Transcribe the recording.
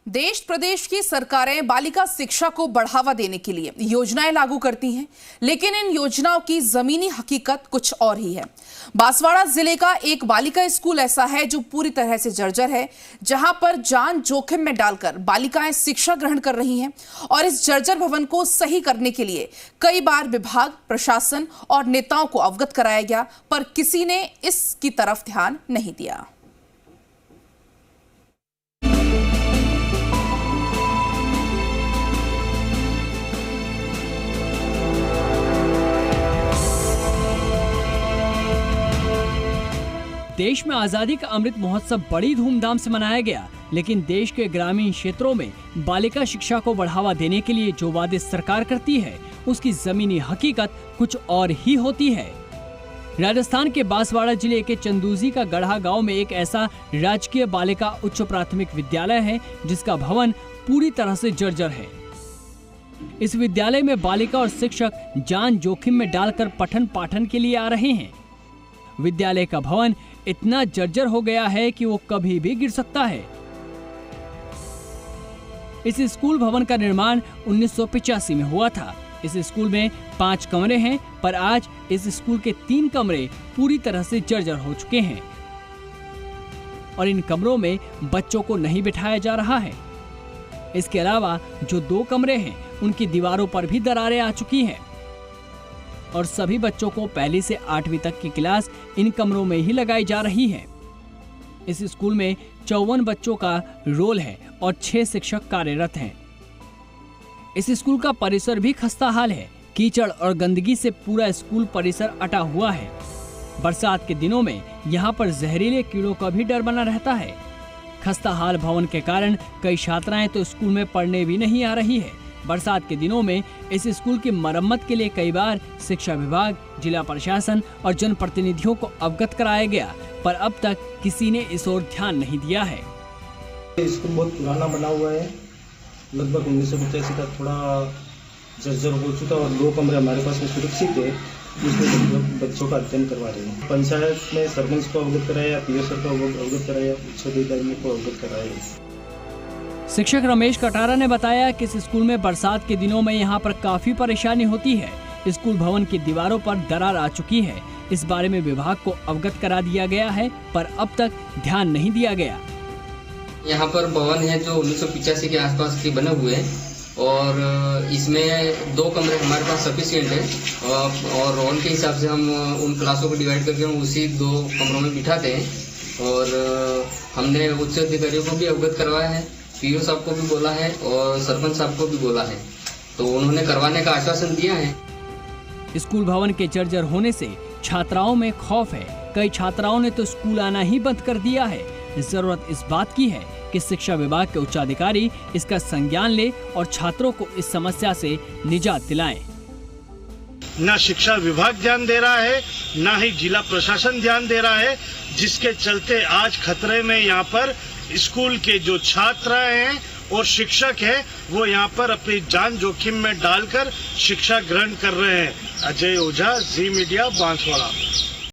देश प्रदेश की सरकारें बालिका शिक्षा को बढ़ावा देने के लिए योजनाएं लागू करती हैं, लेकिन इन योजनाओं की जमीनी हकीकत कुछ और ही है। बांसवाड़ा जिले का एक बालिका स्कूल ऐसा है जो पूरी तरह से जर्जर है, जहां पर जान जोखिम में डालकर बालिकाएं शिक्षा ग्रहण कर रही हैं। और इस जर्जर भवन को सही करने के लिए कई बार विभाग, प्रशासन और नेताओं को अवगत कराया गया, पर किसी ने इसकी तरफ ध्यान नहीं दिया। देश में आजादी का अमृत महोत्सव बड़ी धूमधाम से मनाया गया, लेकिन देश के ग्रामीण क्षेत्रों में बालिका शिक्षा को बढ़ावा देने के लिए जो वादे सरकार करती है, उसकी जमीनी हकीकत कुछ और ही होती है। राजस्थान के बांसवाड़ा जिले के चंदूजी का गढ़ा गांव में एक ऐसा राजकीय बालिका उच्च प्राथमिक विद्यालय है जिसका भवन पूरी तरह से जर्जर है। इस विद्यालय में बालिका और शिक्षक जान जोखिम में डालकर पठन पाठन के लिए आ रहे हैं। विद्यालय का भवन इतना जर्जर हो गया है कि वो कभी भी गिर सकता है। इस स्कूल भवन का निर्माण 1985 में हुआ था। इस स्कूल में 5 कमरे हैं, पर आज इस स्कूल के 3 कमरे पूरी तरह से जर्जर हो चुके हैं और इन कमरों में बच्चों को नहीं बिठाया जा रहा है। इसके अलावा जो 2 कमरे हैं, उनकी दीवारों पर भी दरारें आ चुकी हैं और सभी बच्चों को पहली से 8वीं तक की क्लास इन कमरों में ही लगाई जा रही है। इस स्कूल में 54 बच्चों का रोल है और 6 शिक्षक कार्यरत हैं। इस स्कूल का परिसर भी खस्ता हाल है। कीचड़ और गंदगी से पूरा स्कूल परिसर अटा हुआ है। बरसात के दिनों में यहाँ पर जहरीले कीड़ों का भी डर बना रहता है। खस्ता हाल भवन के कारण कई छात्राएं तो स्कूल में पढ़ने भी नहीं आ रही है। बरसात के दिनों में इस स्कूल की मरम्मत के लिए कई बार शिक्षा विभाग, जिला प्रशासन और जनप्रतिनिधियों को अवगत कराया गया, पर अब तक किसी ने इस ओर ध्यान नहीं दिया है। स्कूल बहुत पुराना बना हुआ है, लगभग 1985 का थोड़ा जर्जर हो चुका और 2 कमरे हमारे पास में सुरक्षित है, जिसमें बच्चों का अध्ययन करवा रहे हैं। पंचायत में सरपंच को अवगत कराया, पीओ सर को अवगत कराया, उच्च अधिकारियों को अवगत कराया। शिक्षक रमेश कटारा ने बताया कि इस स्कूल में बरसात के दिनों में यहाँ पर काफी परेशानी होती है। स्कूल भवन की दीवारों पर दरार आ चुकी है। इस बारे में विभाग को अवगत करा दिया गया है, पर अब तक ध्यान नहीं दिया गया। यहाँ पर भवन है जो 1985 के आसपास के बने हुए हैं और इसमें 2 कमरे हमारे पास सफिशिएंट है और रोल के हिसाब से हम उन क्लासों को डिवाइड करके हम उसी 2 कमरों में बिठाते हैं। और हमने उच्च अधिकारियों को भी अवगत करवाया है, पीओ साहब को भी बोला है और सरपंच साहब को भी बोला है, तो उन्होंने करवाने का आश्वासन दिया है। स्कूल भवन के जर्जर होने से छात्राओं में खौफ है। कई छात्राओं ने तो स्कूल आना ही बंद कर दिया है। जरूरत इस बात की है कि शिक्षा विभाग के उच्चाधिकारी इसका संज्ञान ले और छात्रों को इस समस्या से निजात दिलाएं। न शिक्षा विभाग ध्यान दे रहा है, न ही जिला प्रशासन ध्यान दे रहा है, जिसके चलते आज खतरे में यहाँ पर स्कूल के जो छात्र हैं और शिक्षक हैं, वो यहाँ पर अपनी जान जोखिम में डालकर शिक्षा ग्रहण कर रहे हैं। अजय ओझा, जी मीडिया, बांसवाड़ा।